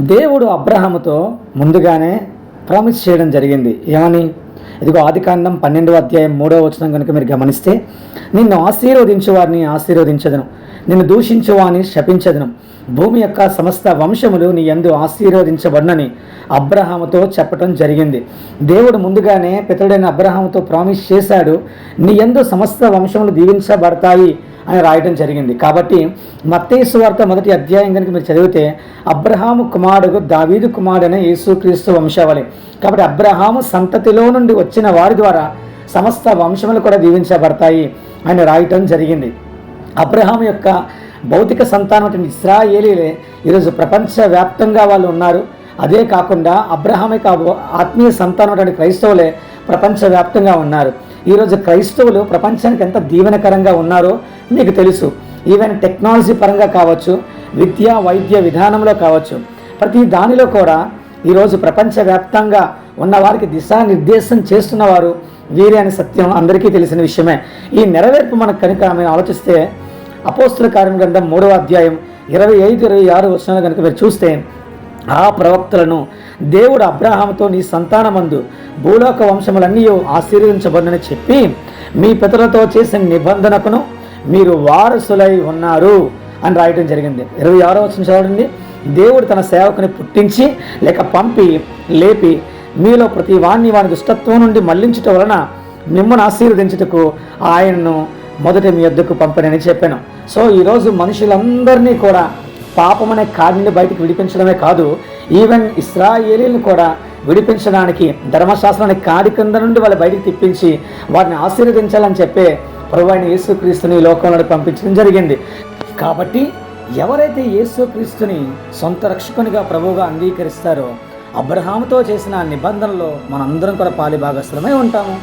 దేవుడు అబ్రహాముతో ముందుగానే ప్రామిస్ చేయడం జరిగింది. ఏమని? ఇదిగో ఆదికాండం 12వ అధ్యాయం 3వ వచనం కనుక మీరు గమనిస్తే, నిన్ను ఆశీర్వదించు వారిని ఆశీర్వదించదను, నిన్ను దూషించు వారిని శపించదను, భూమి యొక్క సమస్త వంశములు నీ యందు ఆశీర్వదించబడునని అబ్రహాముతో చెప్పడం జరిగింది. దేవుడు ముందుగానే పితరుడైన అబ్రహాముతో ప్రామిస్ చేశాడు, నీ యందు సమస్త వంశములు దీవించబడతాయి అని రాయడం జరిగింది. కాబట్టి మత్తయి సువార్త 1వ అధ్యాయం కనుక మీరు చదివితే, అబ్రహాము కుమారుడు దావీదు కుమారుడైన యేసుక్రీస్తు వంశావళి. కాబట్టి అబ్రహాము సంతతిలో నుండి వచ్చిన వారి ద్వారా సమస్త వంశములు కూడా దీవించబడతాయి అని రాయటం జరిగింది. అబ్రహాము యొక్క భౌతిక సంతానం ఇశ్రాయేలీలే ఈరోజు ప్రపంచవ్యాప్తంగా వాళ్ళు ఉన్నారు. అదే కాకుండా అబ్రహాము యొక్క ఆత్మీయ సంతానం క్రైస్తవులే ప్రపంచవ్యాప్తంగా ఉన్నారు. ఈరోజు క్రైస్తవులు ప్రపంచానికి ఎంత దీవెనకరంగా ఉన్నారో మీకు తెలుసు. ఈవెన్ టెక్నాలజీ పరంగా కావచ్చు, విద్య వైద్య విధానంలో కావచ్చు, ప్రతి దానిలో కూడా ఈరోజు ప్రపంచవ్యాప్తంగా ఉన్న వారికి దిశానిర్దేశం చేస్తున్నవారు వీరే అనే సత్యం అందరికీ తెలిసిన విషయమే. ఈ నెరవేర్పు మనకు కనుక మేము ఆలోచిస్తే, అపోస్తుల కార్యం గ్రంథం 3వ అధ్యాయం 25-26 వచనాలు కనుక మీరు చూస్తే, ఆ ప్రవక్తలను దేవుడు అబ్రహాముతో నీ సంతానమందు భూలోక వంశములన్నీ ఆశీర్వదించబడునని చెప్పి, మీ పితరులతో చేసిన నిబంధనకును మీరు వారసులై ఉన్నారు అని రాయటం జరిగింది. 26వ వచనం చదవండి. దేవుడు తన సేవకుని పుట్టించి లేక పంపి లేపి, మీలో ప్రతి వాణ్ణి వాని దుష్టత్వం నుండి మళ్లించుట వలన మిమ్మల్ని ఆశీర్వదించుటకు ఆయనను మొదట మీ యొద్దకు పంపనని చెప్పాను. సో ఈరోజు మనుషులందరినీ కూడా పాపం అనే కాడి నుండి బయటికి విడిపించడమే కాదు, ఈవెన్ ఇశ్రాయేలీలను కూడా విడిపించడానికి ధర్మశాస్త్రాన్ని కాడి కింద నుండి వాళ్ళు బయటికి తిప్పించి వారిని ఆశీర్వదించాలని చెప్పే ప్రభువైన యేసుక్రీస్తుని ఈ లోకంలో పంపించడం జరిగింది. కాబట్టి ఎవరైతే యేసుక్రీస్తుని సొంత రక్షకునిగా ప్రభువుగా అంగీకరిస్తారో, అబ్రహాముతో చేసిన నిబంధనలో మనందరం కూడా పాలిభాగస్థులమై ఉంటాము.